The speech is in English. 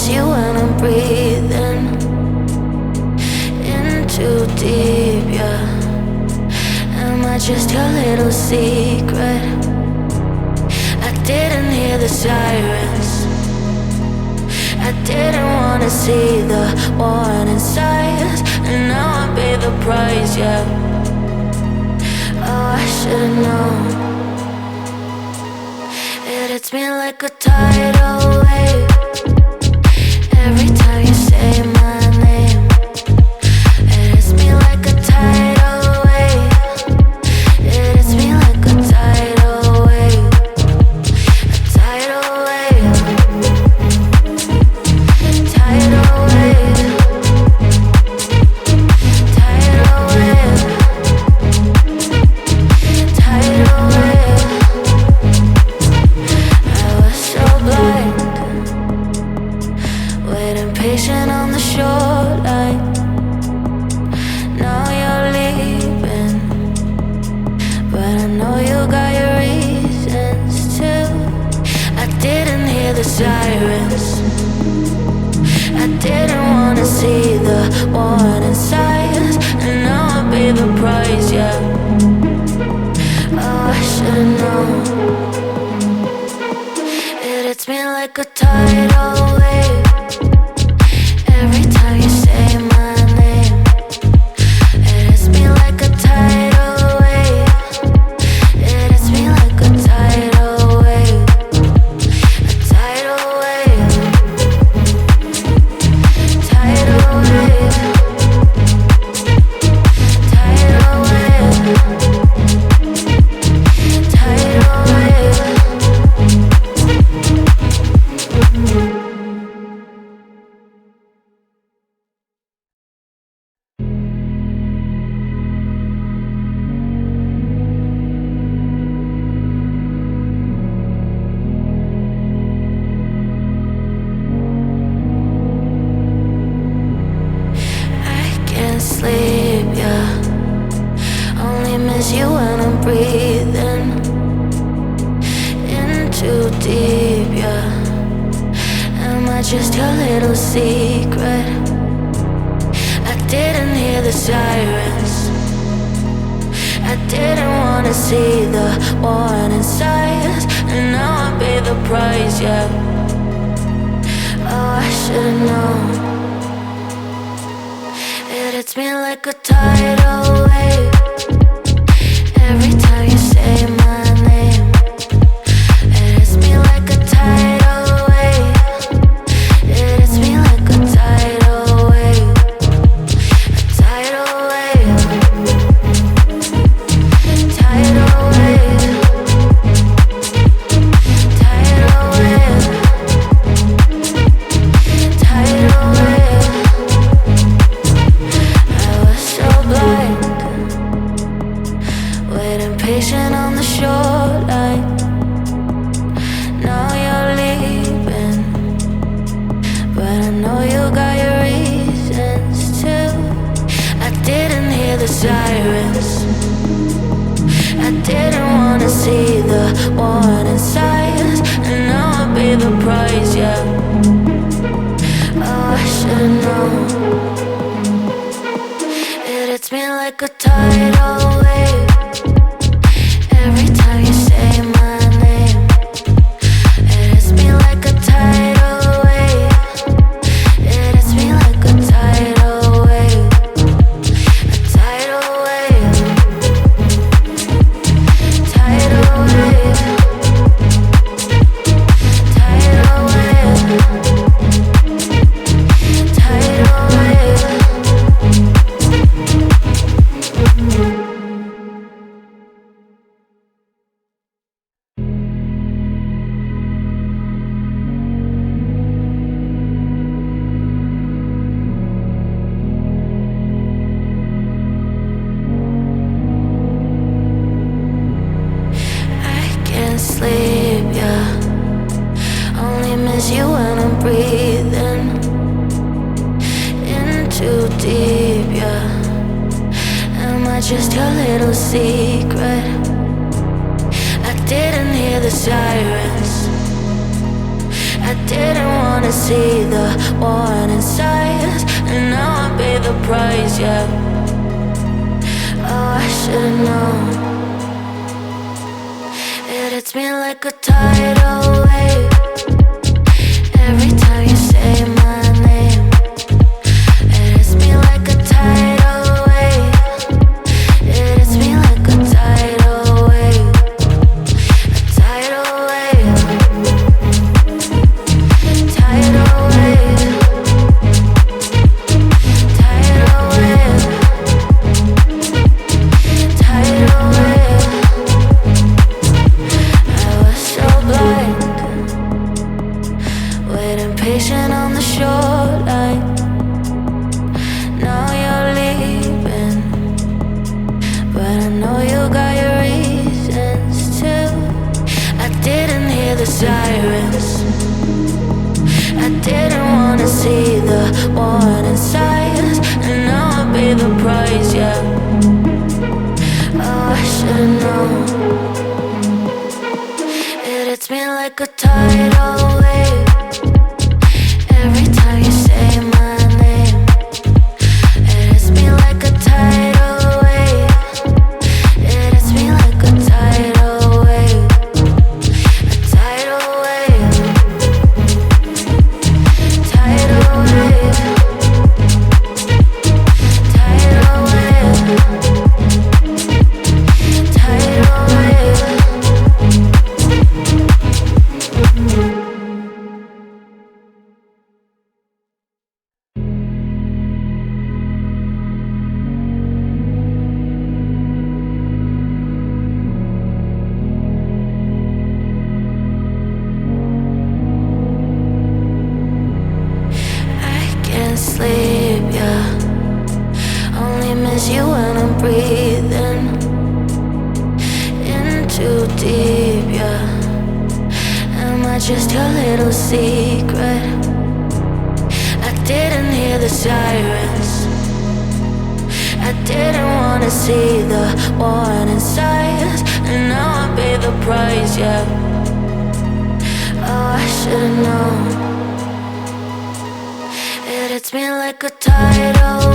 miss you when I'm breathing in too deep, yeah. Am I just your little secret? I didn't hear the sirens, I didn't wanna see the warning signs, and now I pay the price, yeah. Oh, I should've known. It hits me like a tidal wave every time you say my name. It hits me like a tidal wave. It hits me like a tidal wave. A tidal wave. Tidal wave. Tidal wave. Tidal wave. I was so blind, waiting patient on the shoreline. Now you're leaving, but I know you got your reasons too. I didn't hear the sirens, I didn't wanna see the warning signs, and now I pay the price, yeah. Oh, I should've known. It hits me like a tidal wave every time you say my name. It hits me like a tidal wave. It hits me like a tidal wave. A tidal wave. Tidal wave. Tidal wave. Tidal wave. I can't sleep, yeah. Only miss you when I'm breathing in too deep, yeah. Am I just your little secret? I didn't hear the sirens, I didn't wanna see the warning signs, and now I pay the price, yeah. Oh, I should've known. It hits me like a tidal wave every time you say my name. It hits me like a tidal wave. It hits me like a tidal wave. A tidal wave. Tidal wave. Tidal wave. Tidal wave. I was so blind, waiting patient on the shoreline. Now you're leaving, but I know you got your reasons too. I didn't hear the sirens, I didn't wanna see the warning signs, and now I pay the price, yeah. Oh, I should've known. It hits me like a tidal wave every time you say my name. It hits me like a tidal wave. It hits me like a tidal wave. A tidal wave. Tidal wave. Tidal wave. Tidal wave. I can't sleep, yeah. Only miss you when I'm breathing in too deep, yeah. Am I just your little secret? I didn't hear the sirens, I didn't wanna wanna see the warning signs, and now I pay the price, yeah. Oh, I should've known. It hits me like a tidal wave every time you say my name. It hits me like a tidal wave. It hits me like a tidal wave. A tidal wave. Tidal wave. Tidal wave. Tidal wave. I was so blind, waiting patient on the shoreline. Now you're leaving, but I know you got your reasons too. I didn't hear the sirens, I didn't wanna see the warning signs, and now I pay the price, yeah. Oh, I should've known. It hits me like a tidal wave every time you say my name. It hits me like a tidal wave. It hits me like a tidal wave. A tidal wave. Tidal wave. Tidal wave. Tidal wave. I can't sleep, yeah. Only miss you when I'm breathing in too deep, yeah. Am I just your little secret? I didn't hear the sirens, I didn't wanna see the warning signs, and now I pay the price, yeah. Oh, I should've known. It hits me like a tidal